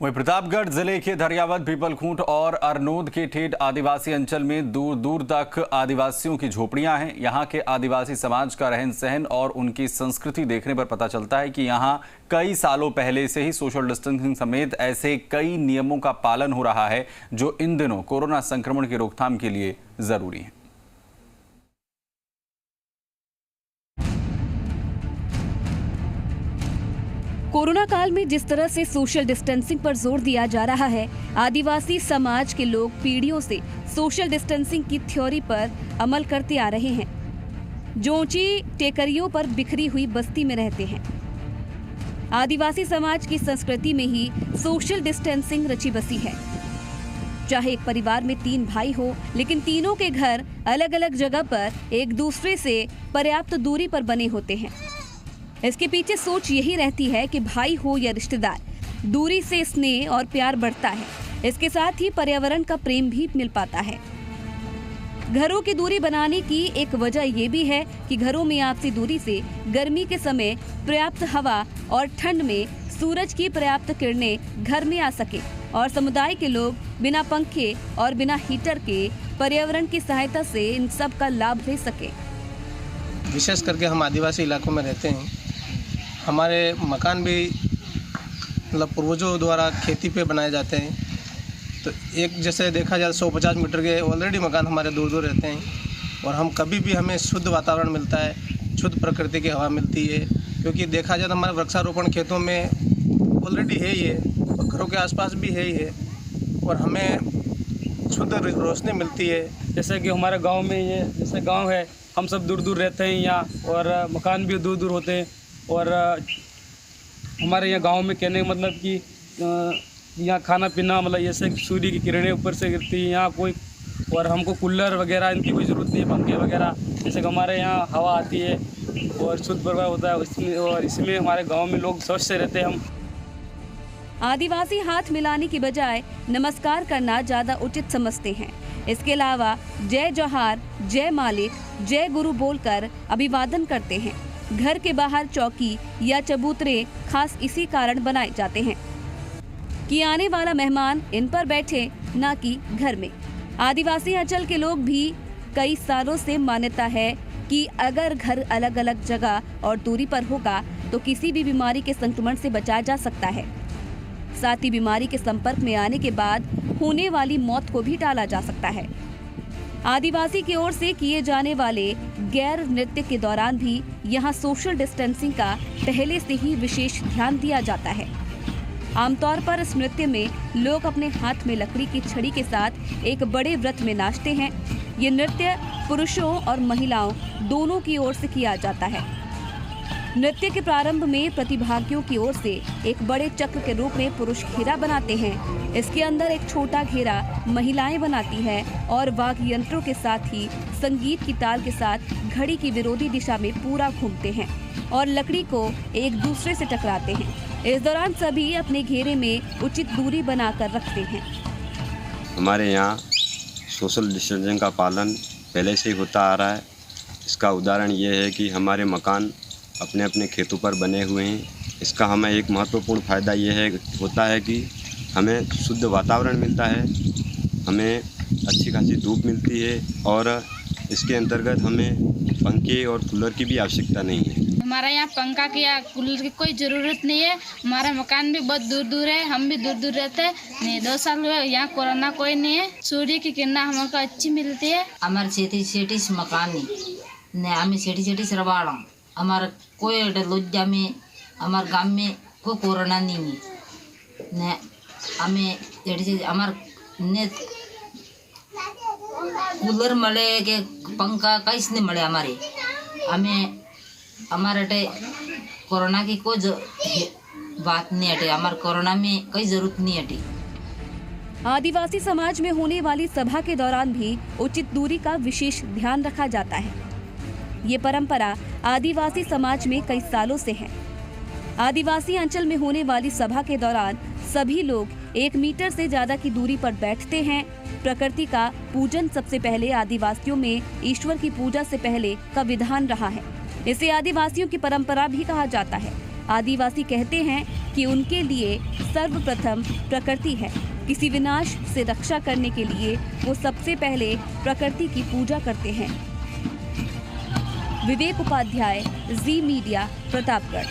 वहीं प्रतापगढ़ जिले के धरियावद, पीपलखूंट और अरनोद के ठेठ आदिवासी अंचल में दूर दूर तक आदिवासियों की झोपड़ियां हैं। यहां के आदिवासी समाज का रहन सहन और उनकी संस्कृति देखने पर पता चलता है कि यहां कई सालों पहले से ही सोशल डिस्टेंसिंग समेत ऐसे कई नियमों का पालन हो रहा है जो इन दिनों कोरोना संक्रमण की रोकथाम के लिए जरूरी है। कोरोना काल में जिस तरह से सोशल डिस्टेंसिंग पर जोर दिया जा रहा है, आदिवासी समाज के लोग पीढ़ियों से सोशल डिस्टेंसिंग की थ्योरी पर अमल करते आ रहे हैं, जो ऊंची टेकरियों पर बिखरी हुई बस्ती में रहते हैं। आदिवासी समाज की संस्कृति में ही सोशल डिस्टेंसिंग रची बसी है। चाहे एक परिवार में 3 भाई हो, लेकिन तीनों के घर अलग अलग जगह पर एक दूसरे से पर्याप्त दूरी पर बने होते हैं। इसके पीछे सोच यही रहती है कि भाई हो या रिश्तेदार, दूरी से स्नेह और प्यार बढ़ता है। इसके साथ ही पर्यावरण का प्रेम भी मिल पाता है। घरों की दूरी बनाने की एक वजह यह भी है कि घरों में आपसी दूरी से गर्मी के समय पर्याप्त हवा और ठंड में सूरज की पर्याप्त किरणें घर में आ सके और समुदाय के लोग बिना पंखे और बिना हीटर के पर्यावरण की सहायता से इन सब का लाभ ले सके। विशेष करके हम आदिवासी इलाकों में रहते हैं। हमारे मकान भी मतलब पूर्वजों द्वारा खेती पे बनाए जाते हैं। तो एक जैसे देखा जाए 150 मीटर के ऑलरेडी मकान हमारे दूर दूर रहते हैं और हम कभी भी हमें शुद्ध वातावरण मिलता है, शुद्ध प्रकृति की हवा मिलती है। क्योंकि देखा जाए तो हमारे वृक्षारोपण खेतों में ऑलरेडी है ही है और घरों के आसपास भी है ही है और हमें शुद्ध रोशनी मिलती है। जैसे कि हमारे गाँव में ये जैसे गाँव है, हम सब दूर दूर रहते हैं यहाँ और मकान भी दूर दूर होते हैं। और हमारे यहाँ गांव में कहने का मतलब कि यहाँ खाना पीना मतलब जैसे सूर्य की किरणें ऊपर से गिरती है यहाँ कोई, और हमको कूलर वगैरह इनकी कोई ज़रूरत नहीं है, पंखे वगैरह। जैसे कि हमारे यहाँ हवा आती है और शुद्ध प्रवाह होता है इसमें, और इसमें हमारे गाँव में लोग स्वस्थ से रहते हैं। हम आदिवासी हाथ मिलाने की बजाय नमस्कार करना ज़्यादा उचित समझते हैं। इसके अलावा जय जोहार, जय मालिक, जय गुरु बोलकर अभिवादन करते हैं। घर के बाहर चौकी या चबूतरे खास इसी कारण बनाए जाते हैं कि आने वाला मेहमान इन पर बैठे, ना कि घर में। आदिवासी अंचल के लोग भी कई सालों से मान्यता है कि अगर घर अलग अलग जगह और दूरी पर होगा तो किसी भी बीमारी के संक्रमण से बचा जा सकता है। साथ ही बीमारी के संपर्क में आने के बाद होने वाली मौत को भी टाला जा सकता है। आदिवासी की ओर से किए जाने वाले गैर नृत्य के दौरान भी यहाँ सोशल डिस्टेंसिंग का पहले से ही विशेष ध्यान दिया जाता है। आमतौर पर इस नृत्य में लोग अपने हाथ में लकड़ी की छड़ी के साथ एक बड़े व्रत में नाचते हैं। ये नृत्य पुरुषों और महिलाओं दोनों की ओर से किया जाता है। नृत्य के प्रारंभ में प्रतिभागियों की ओर से एक बड़े चक्र के रूप में पुरुष घेरा बनाते हैं। इसके अंदर एक छोटा घेरा महिलाएं बनाती हैं और वाद्य यंत्रों के साथ ही संगीत की ताल के साथ घड़ी की विरोधी दिशा में पूरा घूमते हैं और लकड़ी को एक दूसरे से टकराते हैं। इस दौरान सभी अपने घेरे में उचित दूरी बनाकर रखते हैं। हमारे यहाँ सोशल डिस्टेंसिंग का पालन पहले से ही होता आ रहा है। इसका उदाहरण ये है कि हमारे मकान अपने अपने खेतों पर बने हुए हैं। इसका हमें एक महत्वपूर्ण फ़ायदा ये होता है कि हमें शुद्ध वातावरण मिलता है, हमें अच्छी खासी धूप मिलती है और इसके अंतर्गत हमें पंखे और कूलर की भी आवश्यकता नहीं है। हमारा यहाँ पंखा की या कूलर की कोई ज़रूरत नहीं है। हमारा मकान भी बहुत दूर दूर है, हम भी दूर दूर रहते हैं। नहीं 2 साल हुए यहाँ कोरोना कोई नहीं है। सूर्य की किरणें हमको अच्छी मिलती है। हमारे सेठी मकान ने हमें सेठी रवाड़ा हमारा कोई लज्जा में हमारे गांव में कोई कोरोना नहीं है। हमें हमार ने कूलर मले के पंखा कैसे नहीं मले हमारे हमें हमारे कोरोना की कोई बात नहीं हटे। हमारे कोरोना में कोई जरूरत नहीं हटी। आदिवासी समाज में होने वाली सभा के दौरान भी उचित दूरी का विशेष ध्यान रखा जाता है। ये परंपरा आदिवासी समाज में कई सालों से है। आदिवासी अंचल में होने वाली सभा के दौरान सभी लोग 1 मीटर से ज्यादा की दूरी पर बैठते हैं। प्रकृति का पूजन सबसे पहले आदिवासियों में ईश्वर की पूजा से पहले का विधान रहा है। इसे आदिवासियों की परंपरा भी कहा जाता है। आदिवासी कहते हैं कि उनके लिए सर्वप्रथम प्रकृति है। किसी विनाश से रक्षा करने के लिए वो सबसे पहले प्रकृति की पूजा करते हैं। विवेक उपाध्याय, जी मीडिया, प्रतापगढ़।